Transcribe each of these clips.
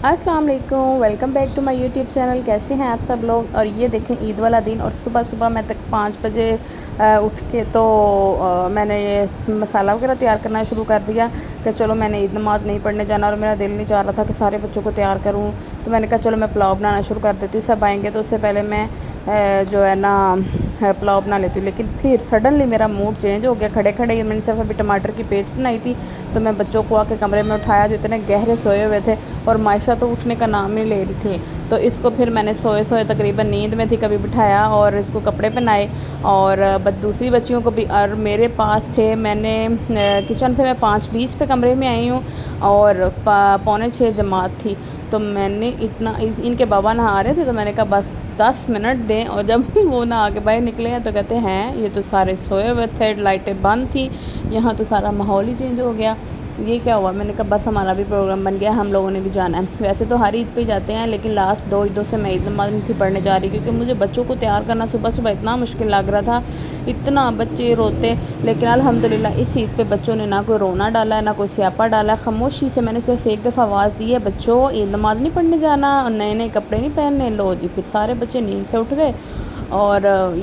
अस्सलाम वालेकुम, welcome back to my YouTube channel. कैसे हैं आप सब लोग। और ये देखें ईद वाला दिन और सुबह सुबह मैं तक 5 बजे उठ के तो मैंने ये मसाला वगैरह तैयार करना शुरू कर दिया कि चलो मैंने ईद नमाज़ नहीं पढ़ने जाना और मेरा दिल नहीं चाह रहा था कि सारे बच्चों को तैयार करूं। तो मैंने कहा चलो मैं पुलाव बनाना शुरू कर देती हूँ, सब आएंगे तो उससे पहले मैं जो है ना पुलाव बना लेती हूँ। लेकिन फिर सडनली मेरा मूड चेंज हो गया। खड़े खड़े मैंने सिर्फ अभी टमाटर की पेस्ट बनाई थी तो मैं बच्चों को आके कमरे में उठाया जो इतने गहरे सोए हुए थे और मायशा तो उठने का नाम नहीं ले रही थी। तो इसको फिर मैंने सोए सोए तकरीबन नींद में थी कभी बिठाया और इसको कपड़े पहनाए और दूसरी बच्चियों को भी। और मेरे पास थे, मैंने किचन से मैं 5:20 पे कमरे में आई हूँ और 5:45 जमात थी। तो मैंने इतना इनके बाबा नहा रहे थे तो मैंने कहा बस 10 मिनट दें। और जब वो नहा के बाहर निकले हैं तो कहते हैं ये तो सारे सोए हुए थे, लाइटें बंद थी, यहाँ तो सारा माहौल ही चेंज हो गया, ये क्या हुआ। मैंने कहा बस हमारा भी प्रोग्राम बन गया, हम लोगों ने भी जाना है। वैसे तो हर ईद पे जाते हैं लेकिन लास्ट 2 ईदों से मैं ईद नमाज़ नहीं थी पढ़ने जा रही क्योंकि मुझे बच्चों को तैयार करना सुबह सुबह इतना मुश्किल लग रहा था, इतना बच्चे रोते। लेकिन अल्हम्दुलिल्लाह इस ईद पे बच्चों ने ना कोई रोना डाला है ना कोई स्यापा डाला है। खामोशी से मैंने सिर्फ एक दफ़ा आवाज़ दी है, बच्चों ईद नमाज़ नहीं पढ़ने जाना और नए नए कपड़े नहीं पहनने। लो जी, फिर सारे बच्चे नींद से उठ गए। और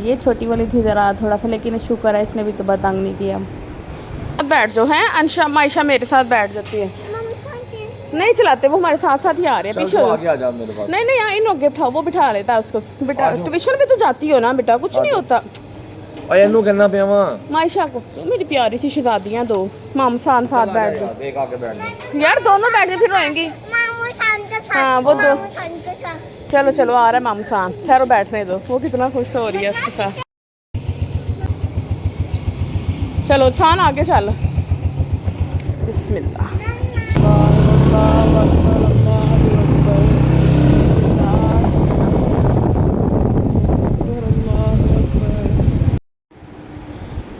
ये छोटी वाली थी ज़रा थोड़ा सा, लेकिन शुक्र है इसने भी तो तंग नहीं किया। बैठ जाओ हैं अंशा, मायशा मेरे साथ बैठ जाती है। नहीं चलाते, वो हमारे साथ साथ ही आ रहे हैं पीछे। आगे आ जा मेरे पास। नहीं नहीं यहाँ इन लोग बिठाओ, वो बिठा लेता है उसको। बेटा ट्यूशन भी तो जाती हो ना बेटा, कुछ नहीं होता। ओए इन्नू कहना पिया वा मायशा को मेरी प्यारी सी शहजादियाँ दो, मामू साथ बैठ जाओ। देख आके बैठ जा यार दोनों बैठ फिर रोएंगी। हाँ वो दो, चलो चलो आ रहा है मामू साथ, ठहरो बैठने दो। वो कितना खुश हो रही है उसके साथ। चलो सान आगे चल। बिस्मिल्लाह।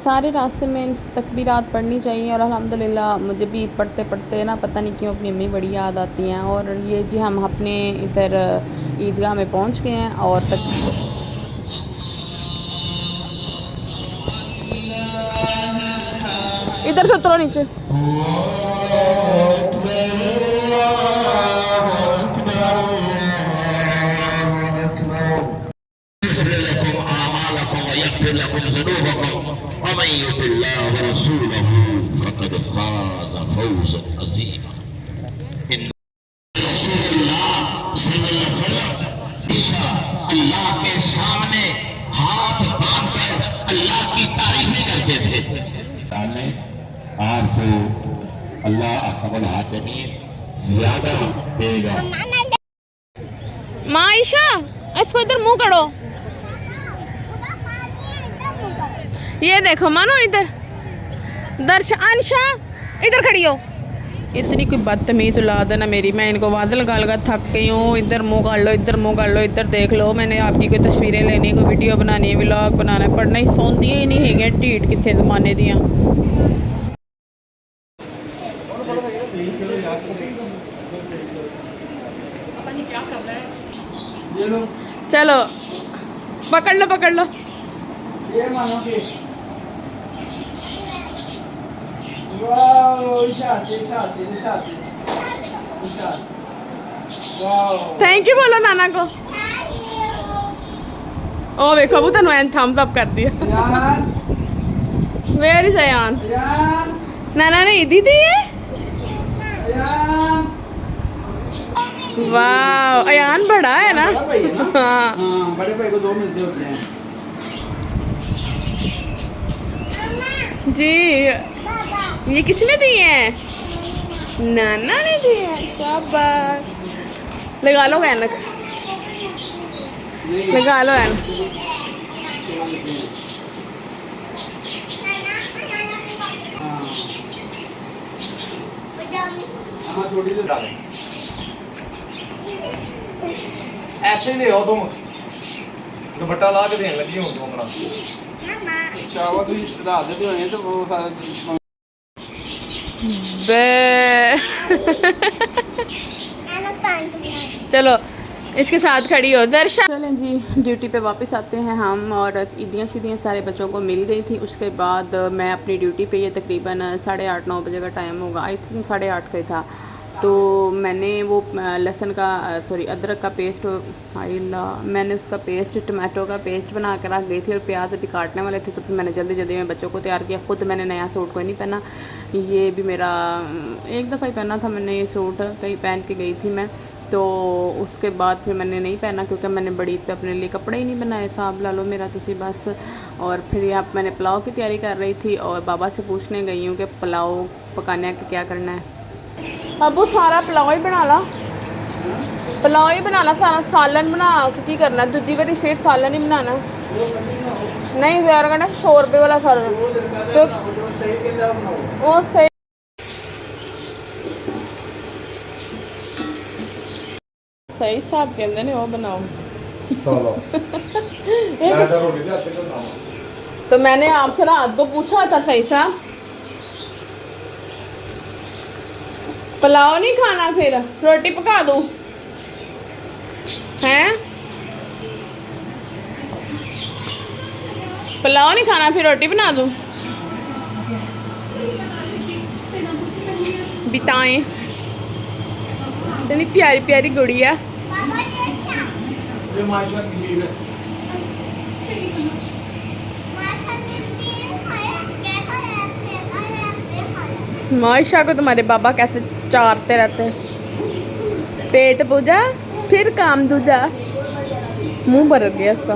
सारे रास्ते में तकबीरात पढ़नी चाहिए और अल्हम्दुलिल्लाह मुझे भी पढ़ते पढ़ते ना पता नहीं क्यों अपनी अम्मी बड़ी याद आती हैं। और ये जी हम अपने इधर ईदगाह में पहुंच गए हैं और इधर से उतरो नीचे। अल्लाह के सामने हाथ बांधकर अल्लाह की तारीफें करते थे। आपको अल्लाह अकबर हाकिमीन ज्यादा देगा। मायशा इसको इधर मुंह करो। ये देखो मानो इधर दर्श अंशा इधर खड़ी हो। इतनी कोई बदतमीज औलाद है ना मेरी, मैं इनको वादा लगा लगा थक गई हूँ। इधर मुँह कर लो, इधर मुँह कर लो, इधर देख लो। मैंने आपकी कोई तस्वीरें लेनी, कोई वीडियो बनानी है, व्लॉग बनाना है, पढ़ना ही सोन दिए ही नहीं है। ढीठ कितने ज़माने दियाँ। चलो पकड़ लो पकड़ लो। ये मानो कि थैंक यू बोलो नाना को। ओ देखो वो तनु थम्स अप कर दिया। Where is Ayan? नाना ने ईदी दी है। वाह अयान बड़ा है ना। हाँ बड़े भाई को 2 मिलते होते हैं जी। ये किसने दी है? नाना ने दी है। शाबाश। लगा लो ऐनक, लगा लो ऐनक। ऐसे ले आओ तुम दुपट्टा ला के देने लगी हूं तुम अपना चावल भी रात देते होने तो वो सारा चलो इसके साथ खड़ी हो दर्शा। चलें जी ड्यूटी पे वापस आते हैं हम। और ईदियाँ शीदियाँ सारे बच्चों को मिल गई थी। उसके बाद मैं अपनी ड्यूटी पे, ये तकरीबन 8:30-9 बजे का टाइम होगा, आई थिंक 8:30 का ही था। तो मैंने वो लहसुन का सॉरी अदरक का पेस्ट मैंने उसका पेस्ट टमाटो का पेस्ट बना कर रख गई थी और प्याज अभी काटने वाले थे, तो फिर मैंने जल्दी जल्दी में बच्चों को तैयार किया। ख़ुद मैंने नया सूट कोई नहीं पहना, ये भी मेरा एक दफ़ा ही पहना था मैंने ये सूट, कहीं पहन के गई थी मैं, तो उसके बाद फिर मैंने नहीं पहना क्योंकि मैंने बड़ी ईद पे अपने लिए कपड़े ही नहीं बनाए, साहब ला लो मेरा तुसी बस। और फिर यहाँ पर मैंने पुलाव की तैयारी कर रही थी और बाबा से पूछने गई हूँ कि पुलाव पकाने का क्या करना है। अब वो सारा पुलाव ही बना ला, पुलाव ही बना ला, सारा सालन बना की करना, दूजी बारी फिर सालन ही बनाना नहीं यार कहना 100 रुपये वाला सालन तो वो सही सही हिसाब कहते ने वो बनाओ। तो मैंने आपसे रात को पूछा था सही सा पुलाव नहीं खाना, फिर रोटी पका दूँ हैं? पुलाव नहीं खाना फिर रोटी बना दूँ? बिताएं इतनी प्यारी प्यारी गुड़िया। ये माशा की बीवी है। मायशा को तुम्हारे बाबा कैसे चारते रहते हैं। पेट पूजा फिर काम दूजा, मुंह भर गया उसका।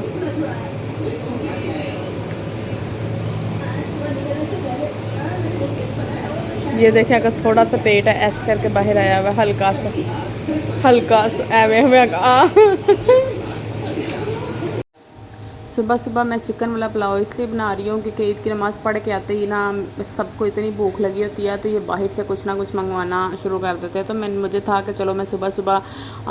ये देखें अगर थोड़ा सा पेट है ऐसे करके बाहर आया हुआ हल्का सा एवे हमें सुबह सुबह मैं चिकन वाला पुलाव इसलिए बना रही हूँ क्योंकि ईद की नमाज़ पढ़ के आते ही ना सबको इतनी भूख लगी होती है, तो ये बाहर से कुछ ना कुछ मंगवाना शुरू कर देते हैं। तो मुझे था कि चलो मैं सुबह सुबह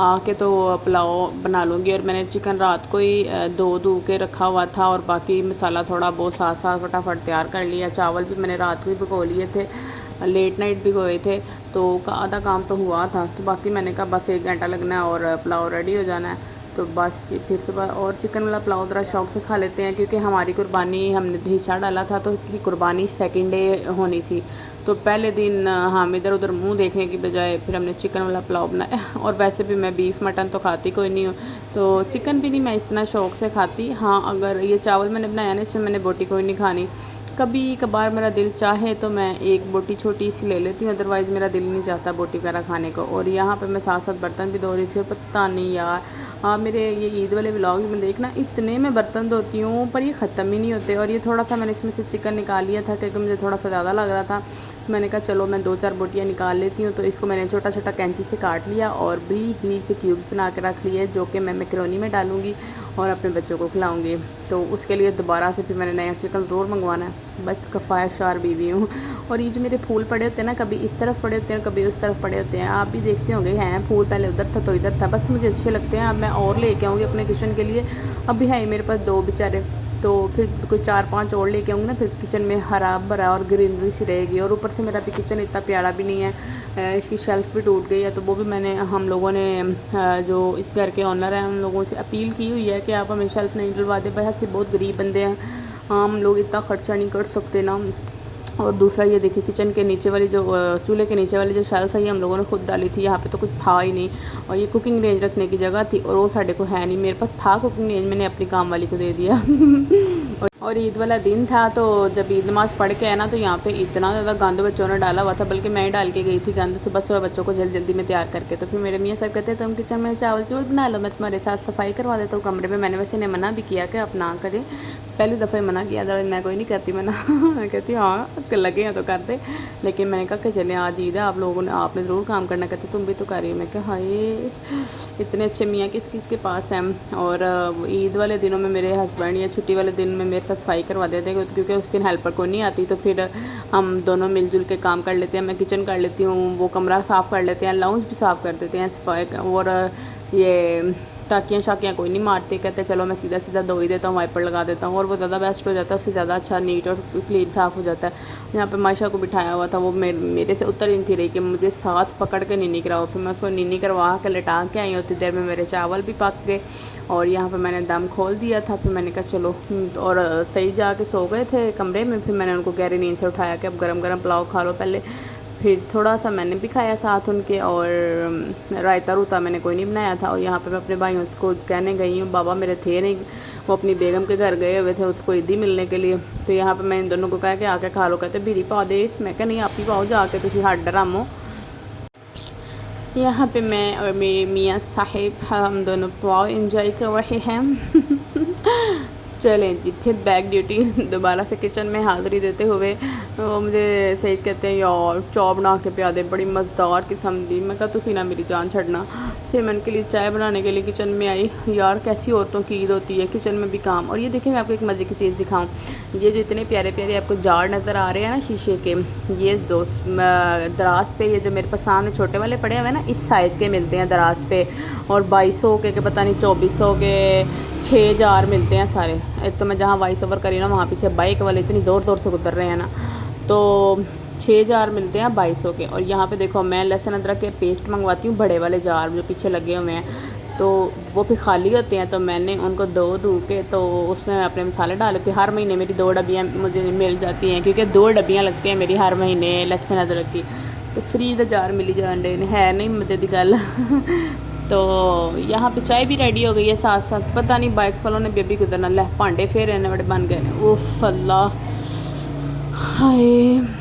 आके तो पुलाव बना लूँगी। और मैंने चिकन रात को ही धो के रखा हुआ था और बाकी मसाला थोड़ा बहुत साथ फटाफट तैयार कर लिया। चावल भी मैंने रात को ही भिगो लिए थे, लेट नाइट भिगोए थे, तो आधा काम तो हुआ था। तो बाकी मैंने कहा बस 1 घंटा लगना है और पुलाव रेडी हो जाना है। तो बस फिर सुबह और चिकन वाला पुलाव ज़रा शौक़ से खा लेते हैं क्योंकि हमारी कुर्बानी हमने हिस्सा डाला था, तो कुर्बानी सेकंड डे होनी थी। तो पहले दिन हम इधर उधर मुंह देखने की बजाय फिर हमने चिकन वाला पुलाव बनाया। और वैसे भी मैं बीफ मटन तो खाती कोई नहीं हूँ, तो चिकन भी नहीं मैं इतना शौक़ से खाती। हाँ अगर ये चावल मैंने बनाया ना, इसमें मैंने बोटी कोई नहीं खानी, कभी कभार मेरा दिल चाहे तो मैं एक बोटी छोटी सी ले लेती हूँ, अदरवाइज़ मेरा दिल नहीं चाहता बोटी वगैरह खाने को। और यहाँ पे मैं साथ साथ बर्तन भी धो रही थी और पता नहीं यार मेरे ये ईद वाले व्लॉग में देखना इतने मैं बर्तन धोती हूँ पर ये ख़त्म ही नहीं होते। और ये थोड़ा सा मैंने इसमें से चिकन निकाल लिया था क्योंकि मुझे थोड़ा सा ज़्यादा लग रहा था, तो मैंने कहा चलो मैं 2-4 बोटियाँ निकाल लेती हूँ। तो इसको मैंने छोटा छोटा कैंची से काट लिया और बारीक से क्यूब बना के रख लिए, जो कि मैं मैकरोनी में डालूँगी और अपने बच्चों को खिलाऊँगी। तो उसके लिए दोबारा से फिर मैंने नया चिकन ज़रूर मंगवाना है, बस कफ़ायशार बीवी हूँ। और ये जो मेरे फूल पड़े होते हैं ना, कभी इस तरफ पड़े होते हैं कभी उस तरफ पड़े होते हैं, आप भी देखते होंगे हैं फूल, पहले उधर था तो इधर था, बस मुझे अच्छे लगते हैं। अब मैं और लेके आऊँगी अपने किचन के लिए, अभी है मेरे पास 2 बेचारे, तो फिर कोई 4-5 और लेके आऊँगी ना, फिर किचन में हरा भरा और ग्रीनरी सी रहेगी। और ऊपर से मेरा भी किचन इतना प्यारा भी नहीं है, इसकी शेल्फ़ भी टूट गई है, तो वो भी मैंने हम लोगों ने जो इस घर के ऑनर हैं उन लोगों से अपील की हुई है कि आप हमें शेल्फ़ नहीं डलवा दे, भाई ऐसे बहुत गरीब बंदे हैं, हम लोग इतना ख़र्चा नहीं कर सकते ना। और दूसरा ये देखिए किचन के नीचे वाली जो चूल्हे के नीचे वाली जो शेल्फ़ है ये हम लोगों ने खुद डाली थी, यहाँ पे तो कुछ था ही नहीं, और ये कुकिंग रेंज रखने की जगह थी और वो साढ़े को है नहीं, मेरे पास था कुकिंग रेंज, मैंने अपनी काम वाली को दे दिया। और ईद वाला दिन था, तो जब ईद नमाज़ पढ़ के आया ना, तो यहाँ पे इतना ज़्यादा गंद बच्चों ने डाला हुआ था, बल्कि मैं ही डाल के गई थी गंद सुबह सुबह बच्चों को जल्दी जल्दी में तैयार करके। तो फिर मेरे मियाँ साहब कहते तुम किचन में चावल चूवल बना लो, मैं तुम्हारे साथ सफाई करवा देता हूँ कमरे में। मैंने वैसे इन्हें मना भी किया कि आप ना करें, पहली दफ़ा ही मना किया, मैं कोई नहीं करती मना। मैं कहती हाँ लगे हैं तो करते, लेकिन मैंने कहा कि चले आज ईद है, आप लोगों ने आपने ज़रूर काम करना, कहते तुम भी तो कर रही हो। मैं कहा हाँ ये इतने अच्छे मियाँ किस किस के पास हैं। और ईद वाले दिनों में मेरे हस्बैंड या छुट्टी वाले दिन में मेरे साथ सफाई करवा देते हैं, क्योंकि उस दिन हेल्पर को नहीं आती, तो फिर हम दोनों मिलजुल के काम कर लेते हैं। मैं किचन कर लेती हूँ, वो कमरा साफ़ कर लेते हैं, लाउंज भी साफ़ कर देते हैं सफाई। और ये टाकियाँ शाकियाँ कोई नहीं मारते, कहते चलो मैं सीधा सीधा धो ही देता हूँ, वाइपर लगा देता हूँ, और वो ज़्यादा बेस्ट हो जाता है, उससे ज़्यादा अच्छा नीट और क्लीन साफ़ हो जाता है। यहाँ पे मायशा को बिठाया हुआ था, वो मेरे से उतर ही नहीं थी रही कि मुझे साथ पकड़ के नीनी कराओ। फिर मैं उसको नीनी करवा के लिटा के आई, उतनी देर में मेरे चावल भी पक गए और यहाँ पे मैंने दम खोल दिया था। फिर मैंने कहा चलो, और सही जाके सो गए थे कमरे में। फिर मैंने उनको गहरी नींद से उठाया कि अब गरम गरम पुलाव खा लो पहले, फिर थोड़ा सा मैंने भी खाया साथ उनके, और रायता रूता मैंने कोई नहीं बनाया था। और यहाँ पे मैं अपने भाइयों को कहने गई हूँ, बाबा मेरे थे नहीं, वो अपनी बेगम के घर गए हुए थे उसको ईदी मिलने के लिए। तो यहाँ पे मैं इन दोनों को कहा कि आके खा लो, कहते बीरी पा दे। मैं कहा नहीं आप ही पाओ जाके, तुझे हट डरामो। यहाँ पे मैं और मेरे मियाँ साहिब हम दोनों पुलाव एंजॉय कर रहे हैं। चलें जी, फिर बैक ड्यूटी दोबारा से किचन में हाज़िरी देते हुए। वो मुझे सही कहते हैं यार चाय बना के पिया दे, बड़ी मज़ेदार किस्म दी। मैं कहा तुसी ना मेरी जान छड़ना। फिर मैं उनके लिए चाय बनाने के लिए किचन में आई। यार कैसी औरतों की ईद होती है, किचन में भी काम। और ये देखिए मैं आपको एक मज़े की चीज़ दिखाऊँ, ये जो इतने प्यारे प्यारे आपको जार नज़र आ रहे हैं ना शीशे के, ये दराज पे, ये जो मेरे पास सामने छोटे वाले पड़े हुए हैं ना, इस साइज़ के मिलते हैं दराज पे। और 2200 के पता नहीं 2400 के 6 जार मिलते हैं सारे। एक तो मैं जहाँ वॉइस ओवर करी ना वहाँ पीछे बाइक वाले इतनी ज़ोर ज़ोर से गुजर रहे हैं ना, तो 6 जार मिलते हैं 2200 के। और यहाँ पे देखो मैं लहसुन अदरक के पेस्ट मंगवाती हूँ, बड़े वाले जार जो पीछे लगे हुए हैं, तो वो फिर खाली होते हैं। तो मैंने उनको धो के तो उसमें मैं अपने मसाले डाल लेती हूँ। हर महीने मेरी 2 डब्बियाँ मुझे मिल जाती हैं, क्योंकि 2 डब्बियाँ लगती हैं मेरी हर महीने लहसुन अदरक की। तो फ्री द जार मिली जान रहे है नहीं मजे की गल। तो यहाँ पे चाय भी रेडी हो गई है साथ साथ। पता नहीं बाइक्स वालों ने बेबी गुजरना, ले भांडे फिर इन्हें बड़े बन गए। उफ अल्लाह, हाय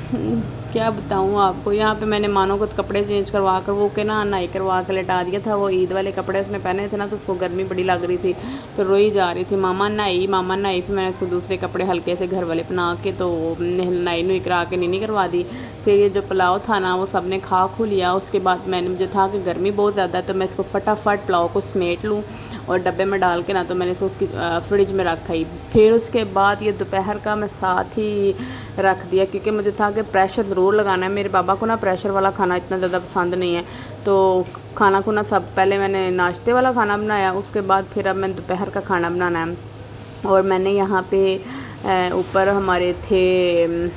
क्या बताऊँ आपको। यहाँ पे मैंने मानो को कपड़े चेंज करवा कर वो के ना नहाई करवा कर लेटा दिया था। वो ईद वाले कपड़े उसने पहने थे ना, तो उसको गर्मी बड़ी लग रही थी, तो रोई जा रही थी मामा नहाई। फिर मैंने उसको दूसरे कपड़े हल्के से घर वाले पहना के तो नहाई नुई करा के नीनी करवा दी। फिर ये जो पुलाव था ना वो सब ने खा खू लिया। उसके बाद मैंने, मुझे था कि गर्मी बहुत ज़्यादा है तो मैं इसको फटाफट पुलाव को समेट लूँ और डब्बे में डाल के ना, तो मैंने इसको फ्रिज में रखा ही। फिर उसके बाद ये दोपहर का मैं साथ ही रख दिया, क्योंकि मुझे था कि प्रेशर ज़रूर लगाना है। मेरे बाबा को ना प्रेशर वाला खाना इतना ज़्यादा पसंद नहीं है, तो खाना खुना सब पहले मैंने नाश्ते वाला खाना बनाया, उसके बाद फिर अब मैंने दोपहर का खाना बनाना है। और मैंने यहाँ पे ऊपर हमारे थे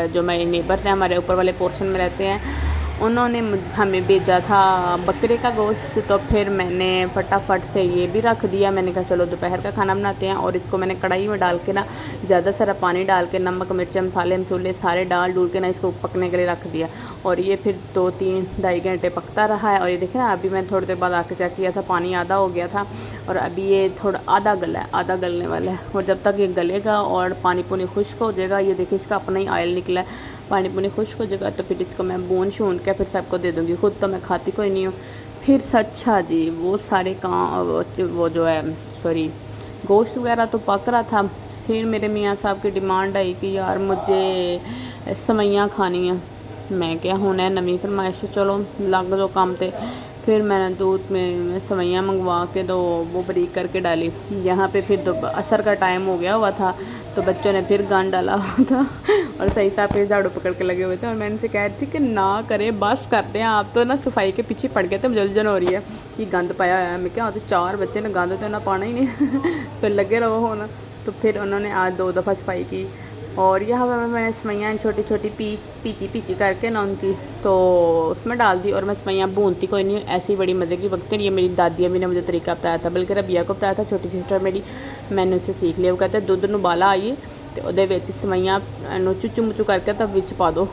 जो मेरे नेबर थे, हमारे ऊपर वाले पोर्शन में रहते हैं, उन्होंने हमें भेजा था बकरे का गोश्त। तो फिर मैंने फटाफट से ये भी रख दिया। मैंने कहा चलो दोपहर का खाना बनाते हैं। और इसको मैंने कढ़ाई में डाल के ना ज़्यादा सारा पानी डाल के नमक मिर्च मसाले मसूले सारे डाल डूल के ना इसको पकने के लिए रख दिया। और ये फिर 2-3-2.5 घंटे पकता रहा है। और ये देखें ना, अभी मैंने थोड़ी देर बाद आके चेक किया था, पानी आधा हो गया था और अभी ये थोड़ा आधा गला है, आधा गलने वाला है। और जब तक ये गलेगा और पानी पुनी खुश्क हो जाएगा, ये देखिए इसका अपना ही ऑयल निकला है, पानी पुनी खुश्क हो जाएगा, तो फिर इसको मैं भून शून के फिर सबको दे दूँगी। खुद तो मैं खाती कोई नहीं हूँ। फिर अच्छा जी, वो सारे वो जो है सॉरी गोश्त वगैरह तो पक रहा था। फिर मेरे मियाँ साहब की डिमांड आई कि यार मुझे सवैयाँ खानी है। मैं क्या होना है नवी फरमाइश, चलो लग दो काम पे। फिर मैंने दूध में सवैयाँ मंगवा के तो वो बरीक करके डाली। यहाँ पे फिर असर का टाइम हो गया हुआ था, तो बच्चों ने फिर गान डाला हुआ था और सही साहब फिर झाड़ू पकड़ के लगे हुए थे। और मैंने उनसे कह रही थी कि ना करें, बस करते हैं, आप तो ना सफाई के पीछे पड़ गए थे, मुझे उलझन हो रही है कि गंद पाया हुआ है। मैं क्या तो 4 बच्चे ने गंद तो ना पाना ही नहीं फिर लगे रहो होना। तो फिर उन्होंने आज 2 दफ़ा सफाई की। और यहाँ पर मैंने सवैयाँ छोटी छोटी पीची करके ना उनकी तो उसमें डाल दी। और मैं सवैयाँ भूनती कोई नहीं, ऐसी बड़ी मज़े की बनती है। ये मेरी दादिया भी ने मुझे तरीका बताया था, बल्कि रबिया को बताया था, छोटी सिस्टर मेरी, मैंने उससे सीख लिया। वो कहते हैं दुध नूं उबाला आइए तो ਉਹਦੇ ਵਿੱਚ सवैयाँ चुचू मुचू करके तो विच पा दो,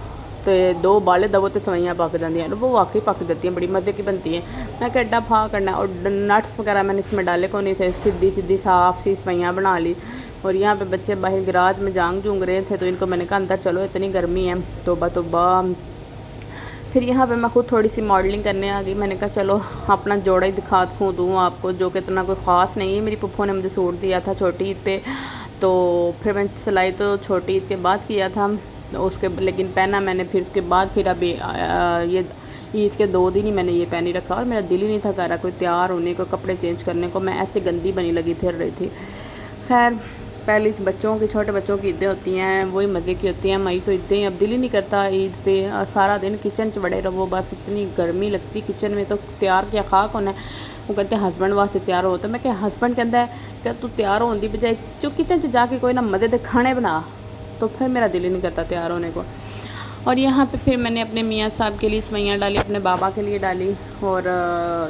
तो 2 उबाले दवो तो सवैयाँ पक जाती वो वाकई पक जाती हैं, बड़ी मज़े की बनती है। मैं क्या एड्डा फा करना। और नट्स वगैरह मैंने इसमें डाले को नहीं थे, सीधी साफ़ सी सवैयाँ बना ली। और यहाँ पे बच्चे बाहर गराज में जांग जूंग रहे थे, तो इनको मैंने कहा अंदर चलो, इतनी गर्मी है, तोबा। फिर यहाँ पे मैं खुद थोड़ी सी मॉडलिंग करने आ गई। मैंने कहा चलो अपना जोड़ा ही दिखा दूँ आपको, जो कि इतना कोई ख़ास नहीं है। मेरी पुप्पो ने मुझे सूट दिया था छोटी ईद पे, तो फिर मैं सिलाई तो छोटी ईद के बाद किया था तो उसके, लेकिन पहना मैंने फिर उसके बाद। फिर अभी ये ईद के 2 दिन ही मैंने ये पहनी रखा और मेरा दिल ही नहीं था कर रहा कोई तैयार होने को, कपड़े चेंज करने को। मैं ऐसे गंदी बनी लगी फिर रही थी। खैर पहले बच्चों की, छोटे बच्चों की ईदें होती हैं, वही मज़े की होती हैं। मई तो ईदें अब दिल ही नहीं करता ईद पे, सारा दिन किचन च बड़े रहो, बस इतनी गर्मी लगती किचन में। तो तैयार क्या खाक होना है। वो कहते हैं हस्बैंड वास्ते तैयार हो, तो मैं क्या हस्बैंड कहता है कि तू तैयार होने की बजाय जो किचन च जाके कोई ना मज़े दे खाने बना, तो फिर मेरा दिल ही नहीं करता तैयार होने को। और यहाँ पे फिर मैंने अपने मियाँ साहब के लिए सवैयाँ डाली, अपने बाबा के लिए डाली। और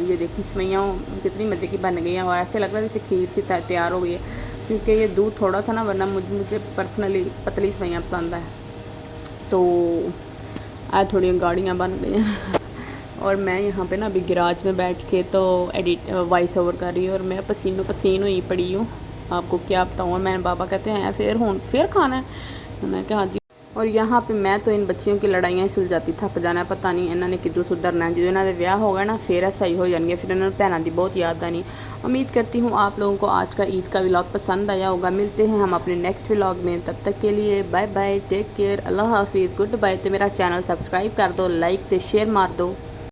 ये देखिए सवैयाँ कितनी मज़े की बन गई हैं और ऐसे लग रहा है जैसे खीर सी तैयार हो गई है, क्योंकि ये दूध थोड़ा था ना, वरना मुझे पर्सनली पतली सवैयाँ पसंद है। तो आज थोड़ी गाड़ियाँ बन गई हैं और मैं यहाँ पे ना अभी गैराज में बैठ के तो एडिट वॉइस ओवर कर रही हूँ और मैं पसीनो पसीन हुई पड़ी हूँ। आपको क्या बताऊँ, मैंने बाबा कहते हैं फिर खाना है, मैं कहा हाँ जी। और यहाँ पे मैं तो इन बच्चियों की लड़ाइयाँ सुलझाती थक जाना, पता नहीं इन्होंने किधर सुधरना है। जो इन्होंने ब्याह होगा ना फिर सही हो जाएंगे, फिर इन्होंने भैनों की बहुत याद आनी। उम्मीद करती हूँ आप लोगों को आज का ईद का व्लॉग पसंद आया होगा। मिलते हैं हम अपने नेक्स्ट व्लॉग में, तब तक के लिए बाय बाय, टेक केयर, अल्लाह हाफिज़, गुड बाय। तो मेरा चैनल सब्सक्राइब कर दो, लाइक तो शेयर मार दो।